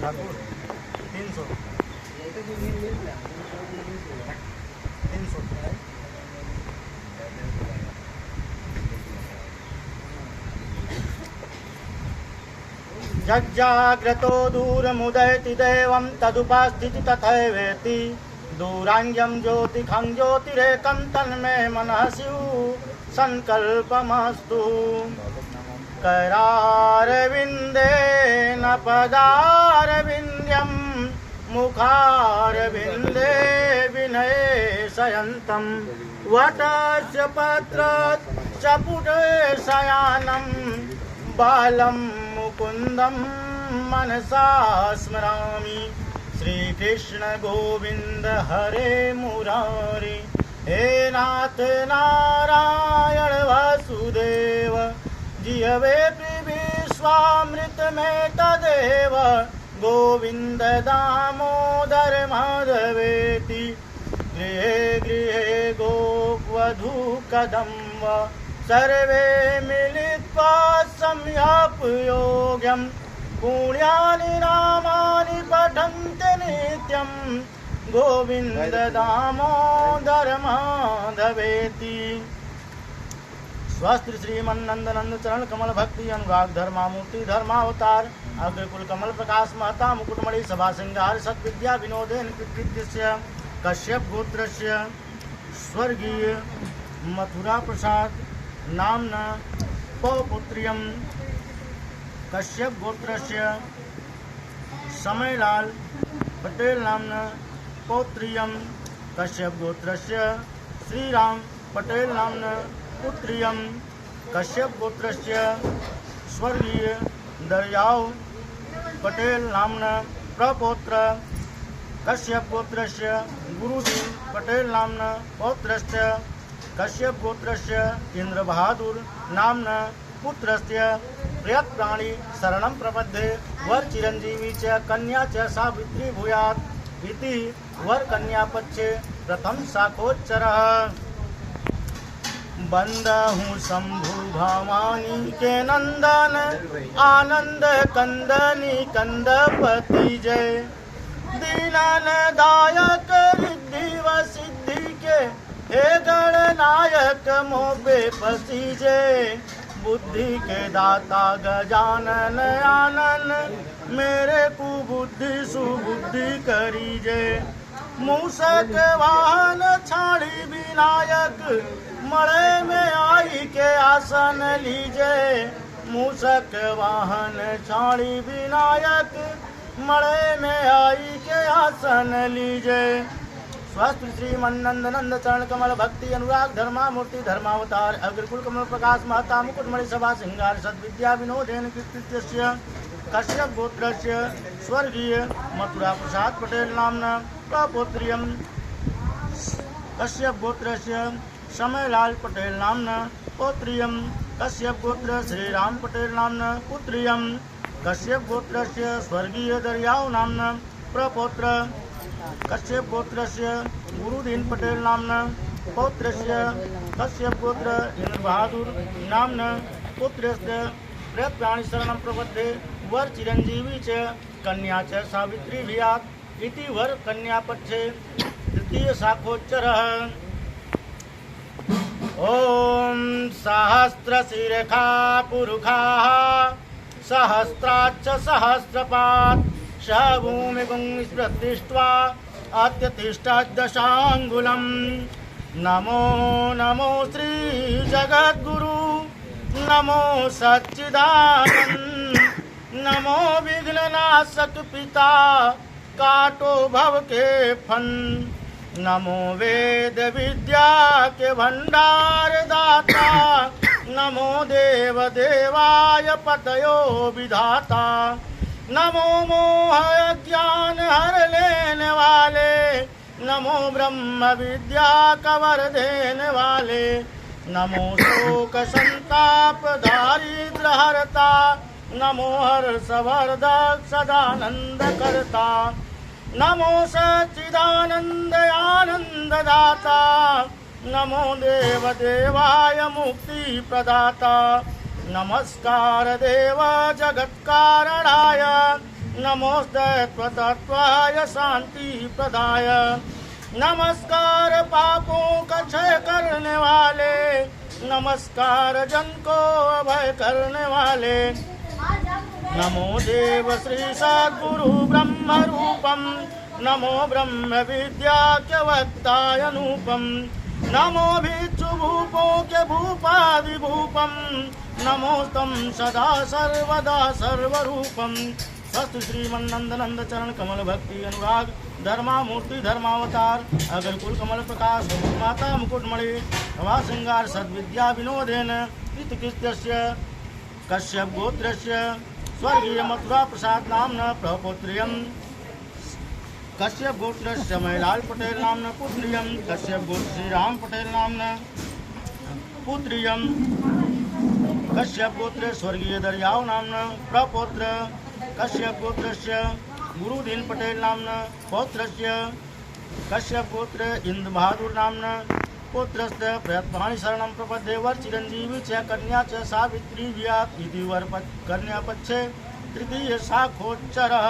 ठाकुर 300 जज्जाग्रतो दूरमुदयति देवं तदुपास्थिति तथैवेति दूराङ्ग्यं ज्योतिखं ज्योतिरेकं तन्मे मनः स्युः संकल्पमस्तु करारविन्देन पदारविन्द्यं मुखारविन्दे विनये शयन्तं वटस्य पत्रस्य पुटे शयानं बालं मुकुन्दं मनसा स्मरामि श्रीकृष्ण गोविंद हरे मुरारी हे नाथ नारायण वासुदेव जिहवे विश्वामृत में तदेव गोविंद दामोदर माधवेति गृहे गृहे गोवधू कदम्ब सर्वे मिलित्वा सम्यक् पुण्यानि नामानि पठन्ति नित्यं गोविंद दामोदर माधवेति। स्वस्ति श्रीमन्नंदनंद चरण कमल भक्ति अनुराग धर्मामूर्ति धर्मावतार अग्रकुल कमल प्रकाश महता मुकुटमणि सभा सिंगार सद्विद्या विनोदेन कृत्य कश्यप गोत्रस्य स्वर्गीय मथुरा प्रसाद नामना पौपुत्र्यं कश्यप गोत्रस्य समयलाल पटेल नामना पौत्र्यं कश्यप गोत्रस्य श्रीराम पटेल नामना पुत्र्यं कश्यप गोत्रस्य स्वर्गीय दर्याव पटेल नामना प्रपौत्र कश्यप गोत्रस्य गुरुदीन पटेल नामना पौत्रस्य कश्यप गोत्रस्य इंद्र बहादुर नामना पुत्रस्य प्रियत प्राणी शरणं प्रपद्ये वर चिरंजीवी च कन्या च सावित्री भूयात् इति वर कन्या पक्षे प्रथम शाखोच्चरः बंदहूँ शंभु भवानी के नंदन आनंद कंदनी कंदपति जय दीनन दायक रिद्धि व सिद्धि के हे गणनायक मोबे पसी जय बुद्धि के दाता गजानन आनन मेरे कुबुद्धि सुबुद्धि करी जय मूषक वाहन छाड़ी विनायक मड़े में आई के आसन लीजे मूषक वाहन छाड़ी विनायक मड़े में आई के आसन लीजे। स्वस्थ श्रीमन्नंदनंद चरण कमल भक्ति अनुराग धर्मामूर्ति धर्मावतार अग्रकुल कमल प्रकाश महता मुकुटमणि सभा सिंगार सद्विद्या विनोदेन कृत्य कश्यप गोत्रस्य स्वर्गीय मथुरा प्रसाद पटेल नामना प्रपौत्र्यं कश्यप गोत्रस्य समयलाल पटेल नामना पौत्र्यं कश्यप गोत्र श्रीराम पटेल नामना पुत्र्यं कश्यप गोत्रस्य स्वर्गीय दर्याव नामना प्रपौत्र कश्यप गोत्रस्य गुरुदीन पटेल नामना पौत्रस्य कश्यप गोत्र इंद्र बहादुर नामना पुत्रस्य प्रियत प्राणी शरणं प्रपद्ये वर चिरंजीवी च कन्या च सावित्री भूयात् इति वर कन्या पक्षे तृतीय शाखोच्चरः ओम सहस्रशिरखा पुरुखाः सहस्राच्च सहस्रपात् स भूमिगुं स्पृष्ट्वा अत्यतिष्ठद्दशाङ्गुलम् नमो नमो श्री जगद्गुरु नमो सच्चिदानंद नमो विघ्ननाशक पिता काटो भव के फन नमो वेद विद्या के भंडार दाता नमो देव देवाय पतयो विधाता नमो मोह ज्ञान हर लेने वाले नमो ब्रह्म विद्या कवर देने वाले नमो शोक संताप दारिद्र हरता नमो हर्षवर्धक सदानंद करता नमो सच्चिदानंद आनंद दाता नमो देव देवाय मुक्ति प्रदाता नमस्कार देव जगत कारणाय नमोस्ते त्वतत्वाय शांतिप्रदाय। नमस्कार पापों का क्षय करने वाले, नमस्कार जन को अभय करने वाले। नमो देव श्री सद्गुरु ब्रह्म रूपम, नमो ब्रह्म विद्याख्य वक्ताय अनुपम। नमो भिक्षु भूपों के भूपादि भूपम, नमोस्तम सदा सर्वदा सर्वरूपम। सस्त श्रीमन्नंद नंद चरण कमल भक्ति अनुराग, धर्मामूर्ति धर्मावतार, अगर कुल कमल प्रकाश माता मुकुटमणि, भवा श्रृंगार सद्विद्या विनोदेन कृतकृत्यस्य कश्यप गोत्रस्य स्वर्गीय मथुरा प्रसाद नाम्ना प्रपौत्र्यं। कश्यप गोत्रस्य महिलाल पटेल नाम्ना पुत्र्यं। कश्यप गोत्र श्रीराम पटेल नाम्ना पुत्र्यं। कश्यप गोत्र स्वर्गीय दरियाव नाम्ना प्रपौत्र। कश्यप गोत्रस्य गुरुदीन पटेल नाम्ना पौत्रस्य। कश्यप गोत्र इंद बहादुर नाम्ना पुत्रस्य। प्रयत्नानि शरणं प्रपद्ये वर चिरंजीवी च कन्या च सावित्री व्यात् इति वर कन्या पक्षे तृतीय शाखोच्चरः।